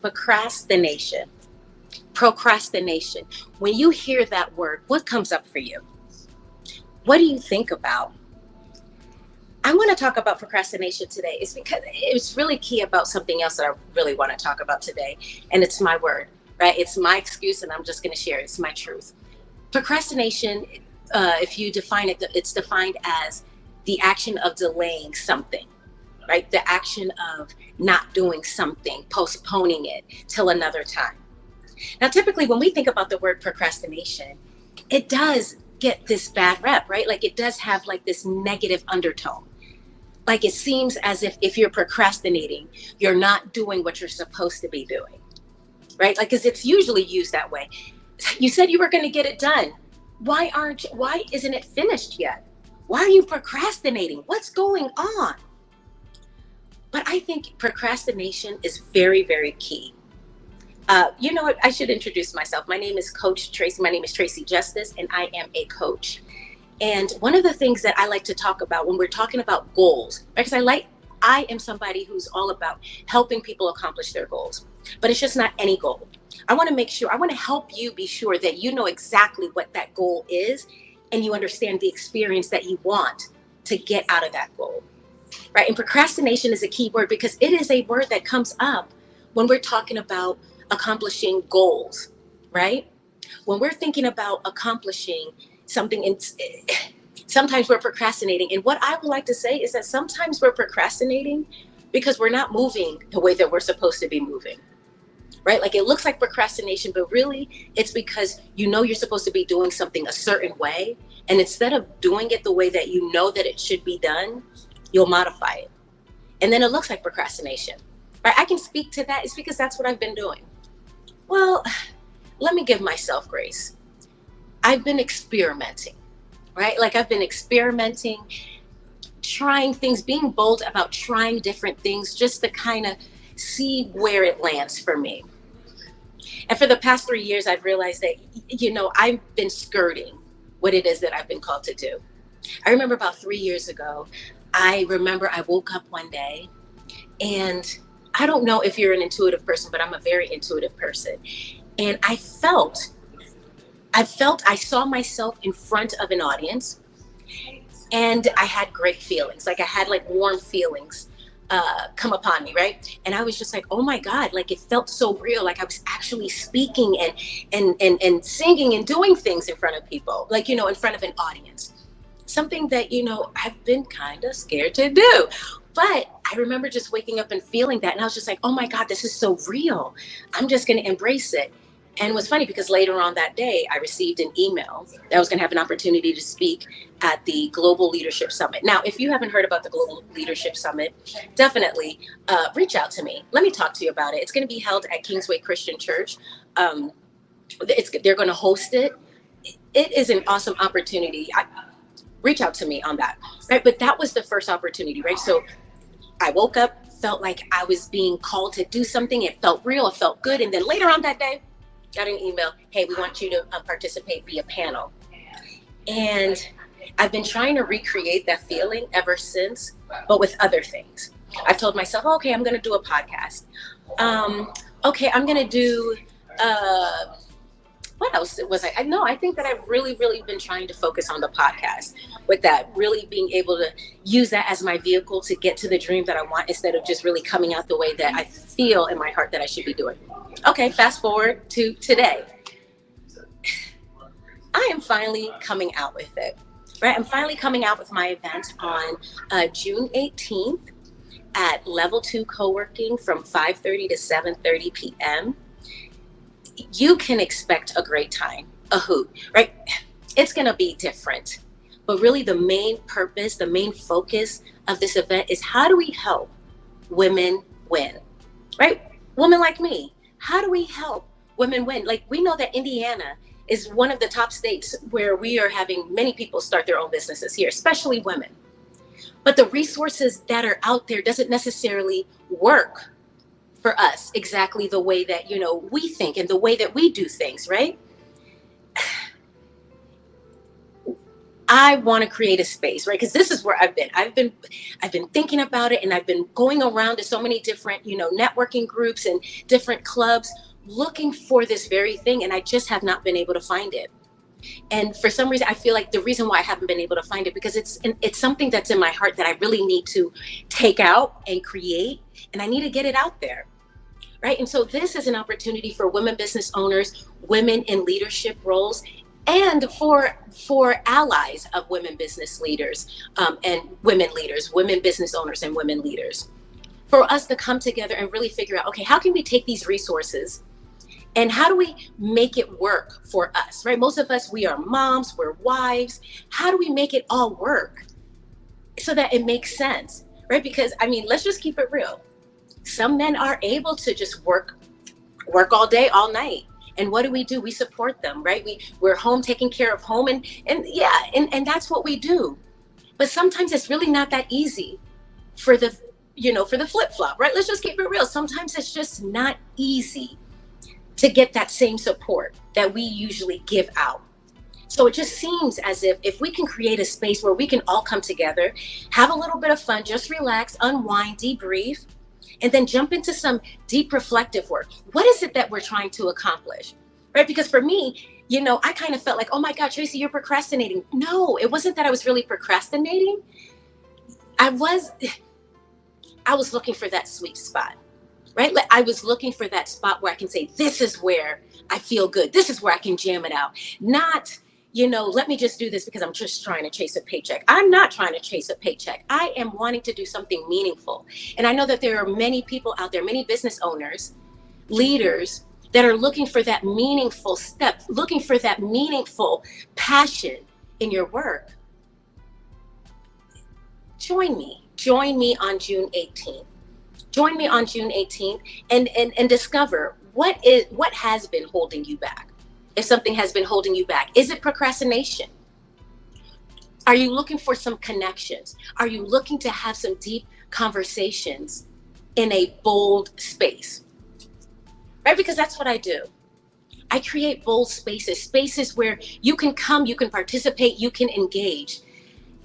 procrastination. Procrastination. When you hear that word, what comes up for you? What do you think about? I want to talk about procrastination today. It's because it's really key about something else that I really want to talk about today. And it's my word, right? It's my excuse, and I'm just going to share it. It's my truth. Procrastination, if you define it, it's defined as the action of delaying something, right? The action of not doing something, postponing it till another time. Now, typically, when we think about the word procrastination, it does get this bad rep, right? Like it does have like this negative undertone. Like it seems as if you're procrastinating, you're not doing what you're supposed to be doing, right? Like, because it's usually used that way. You said you were going to get it done. Why isn't it finished yet? Why are you procrastinating? What's going on? But I think procrastination is very, very key. You know what? I should introduce myself. My name is Coach Tracy. My name is Tracy Justice, and I am a coach. And one of the things that I like to talk about when we're talking about goals, because I am somebody who's all about helping people accomplish their goals, but it's just not any goal. I want to help you be sure that you know exactly what that goal is, and you understand the experience that you want to get out of that goal, right? And procrastination is a key word because it is a word that comes up when we're talking about accomplishing goals, right? When we're thinking about accomplishing something, sometimes we're procrastinating. And what I would like to say is that sometimes we're procrastinating because we're not moving the way that we're supposed to be moving, right? Like it looks like procrastination, but really it's because you know you're supposed to be doing something a certain way. And instead of doing it the way that you know that it should be done, you'll modify it. And then it looks like procrastination, right? I can speak to that. It's because that's what I've been doing. Well, let me give myself grace. I've been experimenting, right? Like I've been experimenting, trying things, being bold about trying different things just to kind of see where it lands for me. And for the past 3 years, I've realized that, I've been skirting what it is that I've been called to do. I remember about 3 years ago, I woke up one day, and I don't know if you're an intuitive person, but I'm a very intuitive person. And I saw myself in front of an audience, and I had great feelings. Like I had like warm feelings come upon me, right? And I was just like, oh my God, like it felt so real. Like I was actually speaking and singing and doing things in front of people, like, in front of an audience. Something that, I've been kind of scared to do. But I remember just waking up and feeling that. And I was just like, oh my God, this is so real. I'm just going to embrace it. And it was funny because later on that day, I received an email that I was going to have an opportunity to speak at the Global Leadership Summit. Now, if you haven't heard about the Global Leadership Summit, definitely reach out to me. Let me talk to you about it. It's going to be held at Kingsway Christian Church. They're going to host it. It is an awesome opportunity. Reach out to me on that, right? But that was the first opportunity, right? So I woke up, felt like I was being called to do something. It felt real. It felt good. And then later on that day, got an email. Hey, we want you to participate via panel. And I've been trying to recreate that feeling ever since, but with other things. I've told myself, okay, I'm going to do a podcast. Okay, I'm going to do, what else was I? I think that I've really, really been trying to focus on the podcast, with that really being able to use that as my vehicle to get to the dream that I want, instead of just really coming out the way that I feel in my heart that I should be doing. Okay, fast forward to today. I am finally coming out with it, right? I'm finally coming out with my event on June 18th at Level 2 Co-working from 5:30 to 7:30 p.m. You can expect a great time, a hoot, right? It's going to be different. But really the main purpose, the main focus of this event is how do we help women win, right? Women like me, how do we help women win? Like we know that Indiana is one of the top states where we are having many people start their own businesses here, especially women. But the resources that are out there doesn't necessarily work for us exactly the way that, we think and the way that we do things, right? I want to create a space, right? Because this is where I've been thinking about it, and I've been going around to so many different, networking groups and different clubs looking for this very thing, and I just have not been able to find it. And for some reason, I feel like the reason why I haven't been able to find it, because it's something that's in my heart that I really need to take out and create, and I need to get it out there. Right. And so this is an opportunity for women business owners, women in leadership roles, and for allies of women business leaders, and women leaders, women business owners and women leaders, for us to come together and really figure out, okay, how can we take these resources and how do we make it work for us, right? Most of us, we are moms, we're wives. How do we make it all work so that it makes sense, right? Because, let's just keep it real. Some men are able to just work all day, all night. And what do? We support them, right? We're home taking care of home, and that's what we do. But sometimes it's really not that easy for the flip-flop, right? Let's just keep it real. Sometimes it's just not easy to get that same support that we usually give out. So it just seems as if we can create a space where we can all come together, have a little bit of fun, just relax, unwind, debrief, and then jump into some deep reflective work. What is it that we're trying to accomplish, right? Because for me, I kind of felt like, oh my God, Tracy, you're procrastinating. No, it wasn't that I was really procrastinating. I was looking for that sweet spot, right? Like, I was looking for that spot where I can say, this is where I feel good. This is where I can jam it out. Not, let me just do this because I'm just trying to chase a paycheck. I'm not trying to chase a paycheck. I am wanting to do something meaningful. And I know that there are many people out there, many business owners, leaders that are looking for that meaningful step, looking for that meaningful passion in your work. Join me on June 18th. Join me on June 18th and discover what has been holding you back. If something has been holding you back, is it procrastination? Are you looking for some connections? Are you looking to have some deep conversations in a bold space? Right? Because that's what I do. I create bold spaces where you can come, you can participate, you can engage.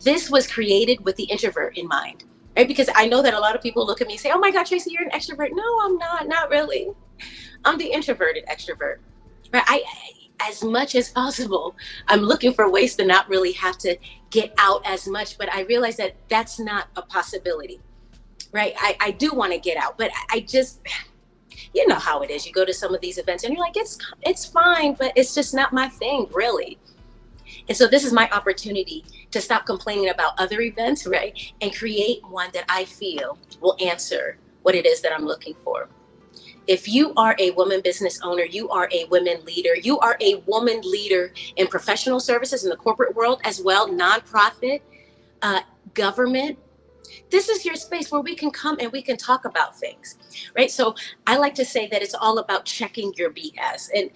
This was created with the introvert in mind, right? Because I know that a lot of people look at me and say, oh my God, Tracy, you're an extrovert. No, I'm not really. I'm the introverted extrovert, right? As much as possible, I'm looking for ways to not really have to get out as much, but I realize that that's not a possibility, right? I do want to get out, but I just, you know how it is. You go to some of these events and you're like, it's fine, but it's just not my thing, really. And so this is my opportunity to stop complaining about other events, right? And create one that I feel will answer what it is that I'm looking for. If you are a woman business owner, you are a women leader, you are a woman leader in professional services in the corporate world as well, nonprofit, government, this is your space where we can come and we can talk about things, right? So I like to say that it's all about checking your BS. And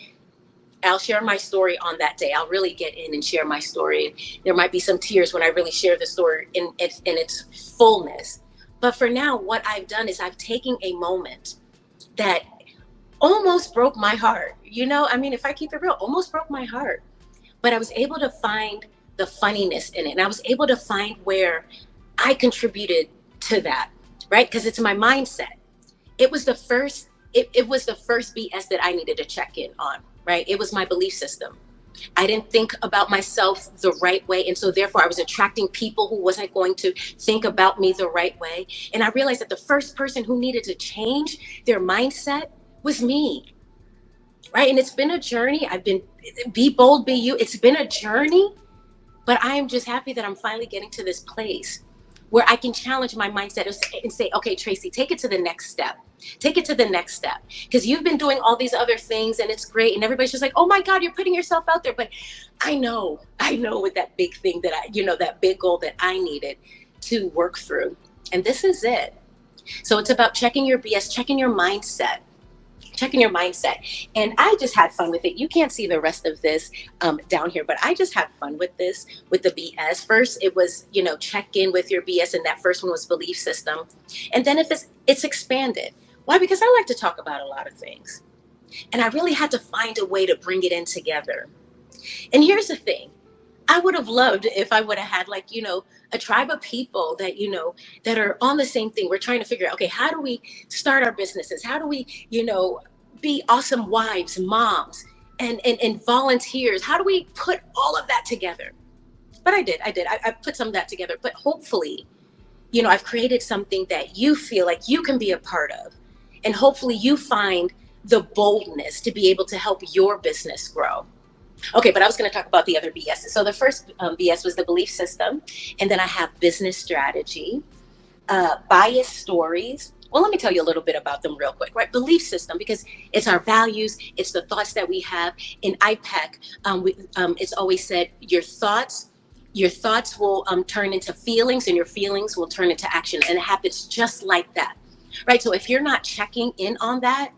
I'll share my story on that day. I'll really get in and share my story. There might be some tears when I really share the story in its fullness. But for now, what I've done is I've taken a moment that almost broke my heart. If I keep it real, almost broke my heart. But I was able to find the funniness in it. And I was able to find where I contributed to that, right? Because it's my mindset. It was the first BS that I needed to check in on, right? It was my belief system. I didn't think about myself the right way. And so therefore I was attracting people who wasn't going to think about me the right way. And I realized that the first person who needed to change their mindset was me, right? And it's been a journey. Be bold, be you. It's been a journey, but I am just happy that I'm finally getting to this place where I can challenge my mindset and say, okay, Tracy, take it to the next step. Take it to the next step. Because you've been doing all these other things and it's great. And everybody's just like, oh my God, you're putting yourself out there. But I know with that big thing that that big goal that I needed to work through. And this is it. So it's about checking your BS, checking your mindset. And I just had fun with it. You can't see the rest of this down here, but I just had fun with this, with the BS. First, it was, check in with your BS. And that first one was belief system. And then if it's expanded. Why? Because I like to talk about a lot of things. And I really had to find a way to bring it in together. And here's the thing. I would have loved if I would have had like, a tribe of people that, that are on the same thing. We're trying to figure out, okay, how do we start our businesses? How do we, be awesome wives, moms, and volunteers? How do we put all of that together? But I did. I put some of that together. But hopefully, I've created something that you feel like you can be a part of. And hopefully you find the boldness to be able to help your business grow. Okay, but I was going to talk about the other BS. So the first BS was the belief system. And then I have business strategy, bias stories. Well, let me tell you a little bit about them real quick, right? Belief system, because it's our values, it's the thoughts that we have. In IPEC, it's always said your thoughts will turn into feelings, and your feelings will turn into action. And it happens just like that, right? So if you're not checking in on that,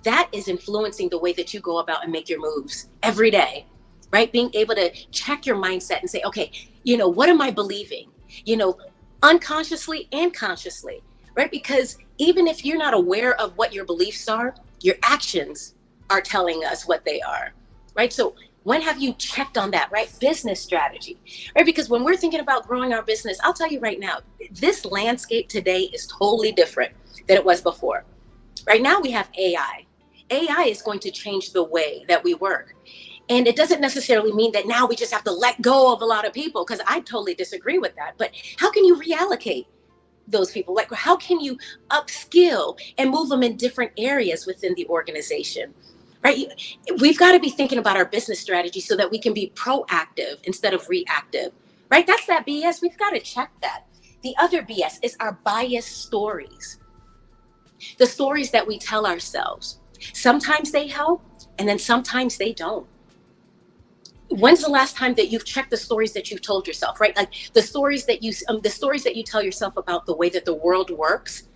that is influencing the way that you go about and make your moves every day, right? Being able to check your mindset and say, okay, what am I believing? Unconsciously and consciously, right? Because even if you're not aware of what your beliefs are, your actions are telling us what they are, right? So when have you checked on that, right? Business strategy, right? Because when we're thinking about growing our business, I'll tell you right now, this landscape today is totally different than it was before. Right now we have AI. AI is going to change the way that we work. And it doesn't necessarily mean that now we just have to let go of a lot of people, because I totally disagree with that. But how can you reallocate those people? Like, how can you upskill and move them in different areas within the organization, right? We've got to be thinking about our business strategy so that we can be proactive instead of reactive, right? That's that BS. We've got to check that. The other BS is our bias stories. The stories that we tell ourselves. Sometimes they help, and then sometimes they don't. When's the last time that you've checked the stories that you've told yourself, right? Like the stories that you tell yourself about the way that the world works,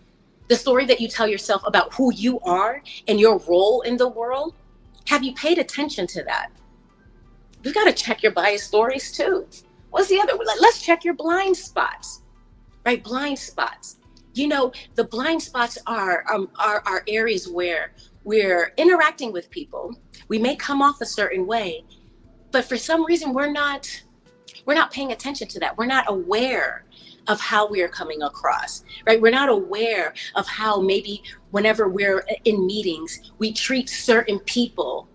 the story that you tell yourself about who you are and your role in the world. Have you paid attention to that? You've got to check your bias stories too. What's the other? Let's check your blind spots, right? Blind spots. The blind spots are areas where we're interacting with people. We may come off a certain way, but for some reason we're not paying attention to that. We're not aware of how we are coming across, right? We're not aware of how maybe whenever we're in meetings, we treat certain people,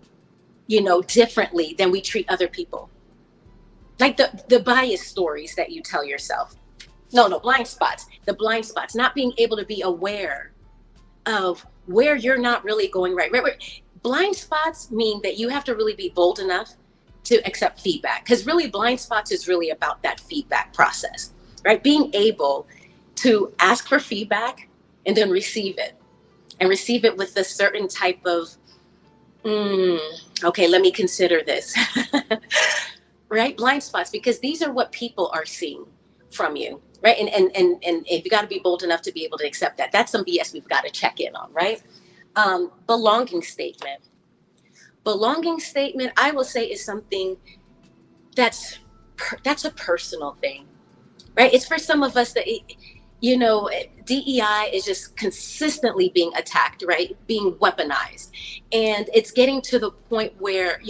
differently than we treat other people. Like the bias stories that you tell yourself. No, blind spots. The blind spots, not being able to be aware of where you're not really going right. Blind spots mean that you have to really be bold enough to accept feedback, because really blind spots is really about that feedback process, right? Being able to ask for feedback and then receive it, and receive it with a certain type of, okay, let me consider this, right? Blind spots, because these are what people are seeing from you, right? And you got to be bold enough to be able to accept that. That's some BS we've got to check in on, right? Belonging statement. Belonging statement, I will say, is something that's a personal thing, right? It's for some of us that, DEI is just consistently being attacked, right? Being weaponized. And it's getting to the point where,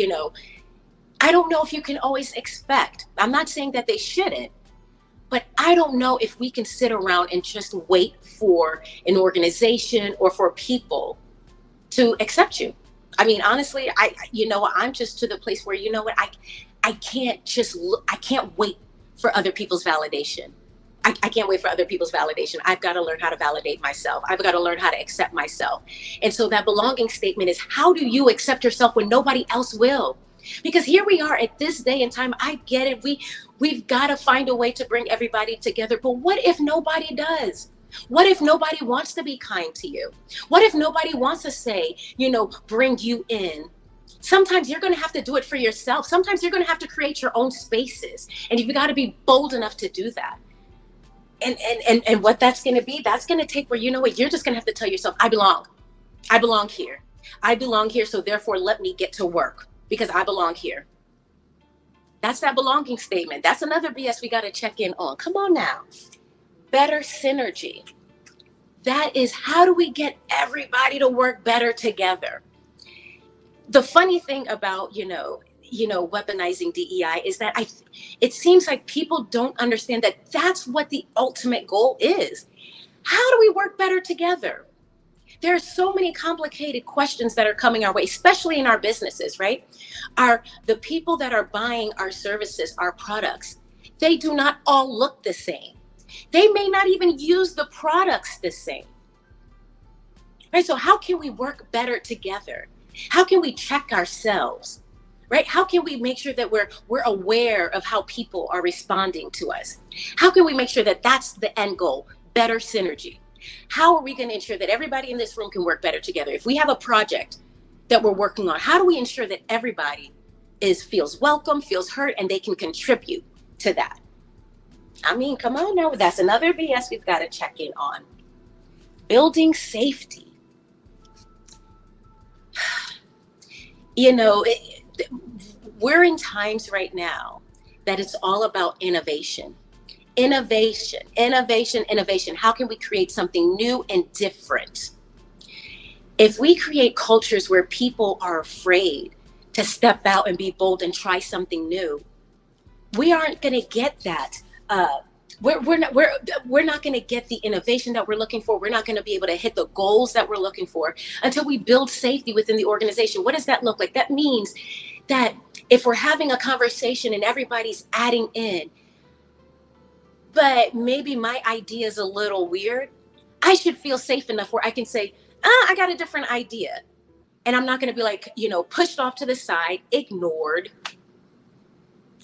I don't know if you can always expect. I'm not saying that they shouldn't, but I don't know if we can sit around and just wait for an organization or for people to accept you. I mean, honestly, I'm just to the place where, I can't wait for other people's validation. I can't wait for other people's validation. I've got to learn how to validate myself. I've got to learn how to accept myself. And so that belonging statement is, how do you accept yourself when nobody else will? Because here we are at this day and time. I get it. We've got to find a way to bring everybody together. But what if nobody does? What if nobody wants to be kind to you? What if nobody wants to say, bring you in? Sometimes you're going to have to do it for yourself. Sometimes you're going to have to create your own spaces. And you've got to be bold enough to do that. And what that's going to be, that's going to take where, you're just going to have to tell yourself, I belong here. I belong here. So therefore, let me get to work because I belong here. That's that belonging statement. That's another BS we got to check in on. Come on now. Better synergy. That is, how do we get everybody to work better together? The funny thing about, weaponizing DEI is that it seems like people don't understand that that's what the ultimate goal is. How do we work better together? There are so many complicated questions that are coming our way, especially in our businesses, right? The people that are buying our services, our products, they do not all look the same. They may not even use the products the same. Right? So how can we work better together? How can we check ourselves? Right? How can we make sure that we're aware of how people are responding to us? How can we make sure that that's the end goal? Better synergy. How are we going to ensure that everybody in this room can work better together? If we have a project that we're working on, how do we ensure that everybody feels welcome, feels heard, and they can contribute to that? I mean, come on now. That's another BS we've got to check in on. Building safety. We're in times right now that it's all about innovation. Innovation. How can we create something new and different? If we create cultures where people are afraid to step out and be bold and try something new, we aren't going to get that. We're not going to get the innovation that we're looking for. We're not going to be able to hit the goals that we're looking for until we build safety within the organization. What does that look like? That means that if we're having a conversation and everybody's adding in, but maybe my idea is a little weird, I should feel safe enough where I can say, I got a different idea. And I'm not going to be like, pushed off to the side, ignored.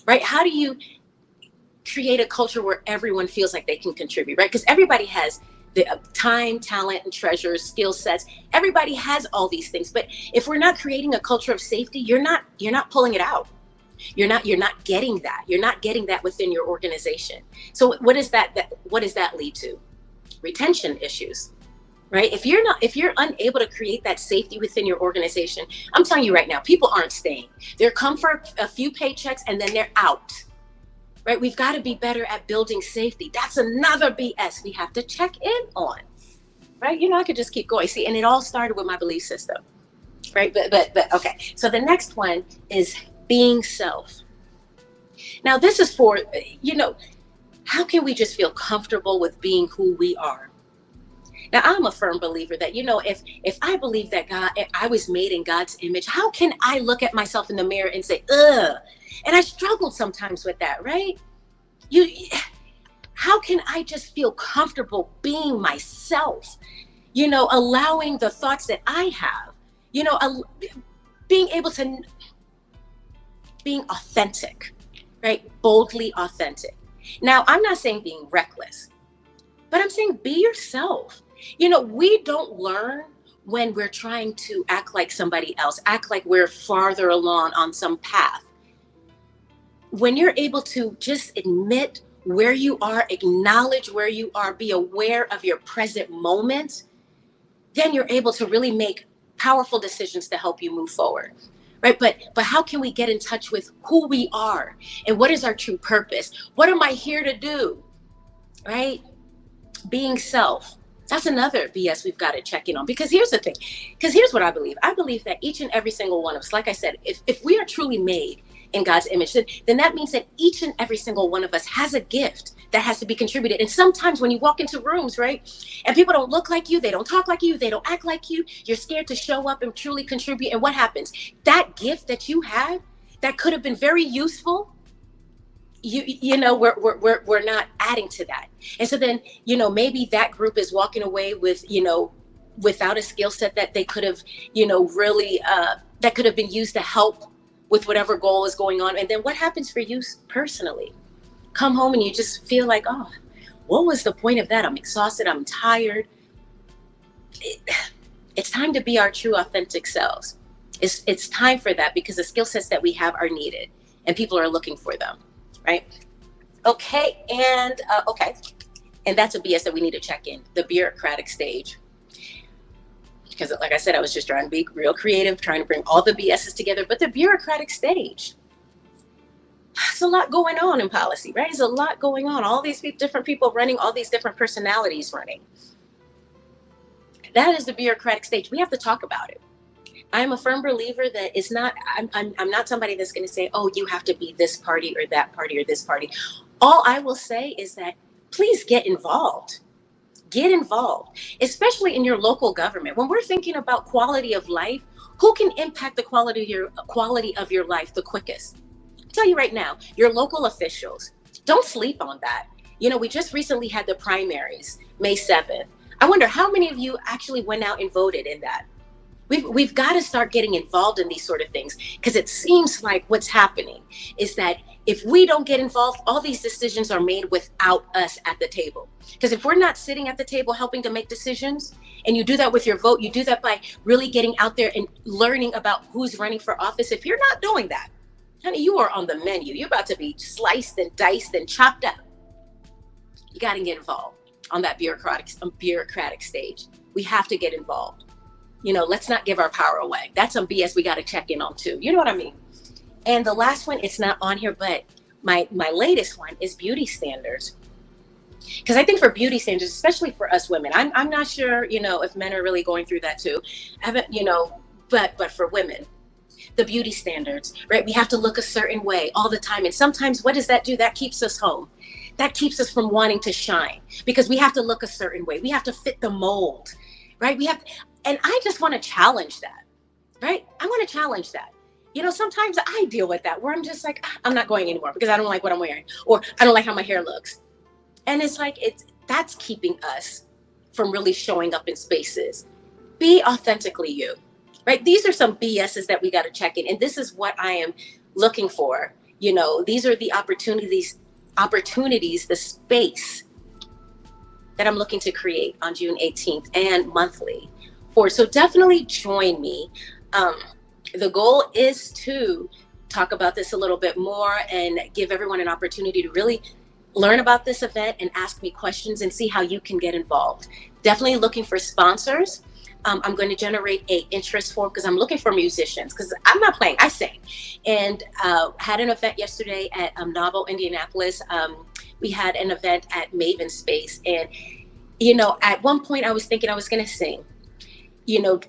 Right? How do you create a culture where everyone feels like they can contribute, right? Because everybody has the time, talent, and treasures, skill sets. Everybody has all these things. But if we're not creating a culture of safety, you're not pulling it out. You're not getting that. You're not getting that within your organization. So what does that lead to? Retention issues, right? If you're unable to create that safety within your organization, I'm telling you right now, people aren't staying. They're come for a few paychecks and then they're out. Right? We've got to be better at building safety. That's another BS we have to check in on. Right? I could just keep going. See, and it all started with my belief system. Right? But okay. So the next one is being self. Now this is for, how can we just feel comfortable with being who we are? Now I'm a firm believer that, if I believe that I was made in God's image, how can I look at myself in the mirror and say, ugh? And I struggled sometimes with that, right? How can I just feel comfortable being myself? Allowing the thoughts that I have, being authentic, right? Boldly authentic. Now, I'm not saying being reckless, but I'm saying be yourself. We don't learn when we're trying to act like somebody else, act like we're farther along on some path. When you're able to just admit where you are, acknowledge where you are, be aware of your present moment, then you're able to really make powerful decisions to help you move forward. Right? But how can we get in touch with who we are and what is our true purpose? What am I here to do? Right? Being self. That's another BS we've got to check in on, because here's the thing. Because here's what I believe. I believe that each and every single one of us, like I said, if we are truly made in God's image, then that means that each and every single one of us has a gift that has to be contributed. And sometimes when you walk into rooms, right, and people don't look like you, they don't talk like you, they don't act like you, you're scared to show up and truly contribute. And what happens? That gift that you had that could have been very useful, we're not adding to that. And so then, maybe that group is walking away with, without a skill set that they could have, really, that could have been used to help with whatever goal is going on. And then what happens for you personally? Come home and you just feel like, oh, what was the point of that? I'm exhausted. I'm tired. It's time to be our true, authentic selves. It's time for that, because the skill sets that we have are needed and people are looking for them. Right? Okay. And that's a BS that we need to check in. The bureaucratic stage. Because like I said, I was just trying to be real creative, trying to bring all the BSs together. But the bureaucratic stage, there's a lot going on in policy, right? There's a lot going on. All these different people running, all these different personalities running. That is the bureaucratic stage. We have to talk about it. I'm a firm believer that it's not, I'm not somebody that's going to say, oh, you have to be this party or that party or this party. All I will say is that please get involved. Get involved, especially in your local government. When we're thinking about quality of life, who can impact the quality of your life the quickest? I'll tell you right now, your local officials. Don't sleep on that. You know, we just recently had the primaries, May 7th. I wonder how many of you actually went out and voted in that. We've got to start getting involved in these sort of things, because it seems like what's happening is that if we don't get involved, all these decisions are made without us at the table. Because if we're not sitting at the table helping to make decisions, and you do that with your vote, you do that by really getting out there and learning about who's running for office. If you're not doing that, honey, you are on the menu. You're about to be sliced and diced and chopped up. You got to get involved on that bureaucratic stage. We have to get involved. You know, let's not give our power away. That's some BS we got to check in on too. You know what I mean? And the last one, it's not on here, but my latest one is beauty standards. Because I think for beauty standards, especially for us women, I'm not sure, you know, if men are really going through that too. I haven't, you know, but for women, the beauty standards, right? We have to look a certain way all the time. And sometimes what does that do? That keeps us home. That keeps us from wanting to shine, because we have to look a certain way. We have to fit the mold, right? And I just want to challenge that, right? I want to challenge that. You know, sometimes I deal with that where I'm just like, I'm not going anymore because I don't like what I'm wearing, or I don't like how my hair looks. And it's like, that's keeping us from really showing up in spaces. Be authentically you, right? These are some BSs that we got to check in. And this is what I am looking for. You know, these are the opportunities, the space that I'm looking to create on June 18th and monthly. So definitely join me. The goal is to talk about this a little bit more and give everyone an opportunity to really learn about this event and ask me questions and see how you can get involved. Definitely looking for sponsors. I'm going to generate a interest form because I'm looking for musicians, because I'm not playing, I sing. And had an event yesterday at Novo, Indianapolis. We had an event at Maven Space. And, you know, at one point I was thinking I was going to sing, you know,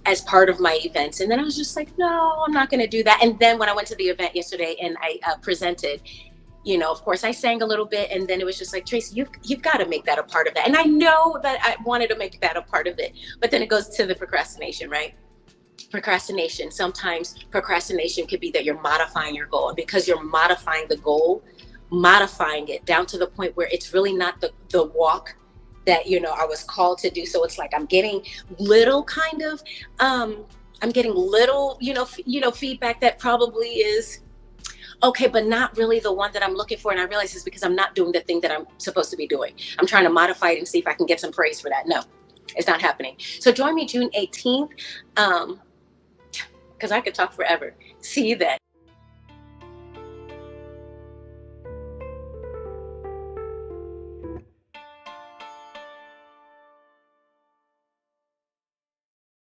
as part of my events. And then I was just like, no, I'm not going to do that. And then when I went to the event yesterday and I presented, you know, of course I sang a little bit, and then it was just like, Tracy, you've got to make that a part of it. And I know that I wanted to make that a part of it, but then it goes to the procrastination, right? Procrastination. Sometimes procrastination could be that you're modifying your goal, and because you're modifying the goal, modifying it down to the point where it's really not the walk that, you know, I was called to do. So it's like I'm getting little kind of feedback that probably is okay, but not really the one that I'm looking for. And I realize it's because I'm not doing the thing that I'm supposed to be doing. I'm trying to modify it and see if I can get some praise for that. No, it's not happening. So join me June 18th, because I could talk forever. See you then.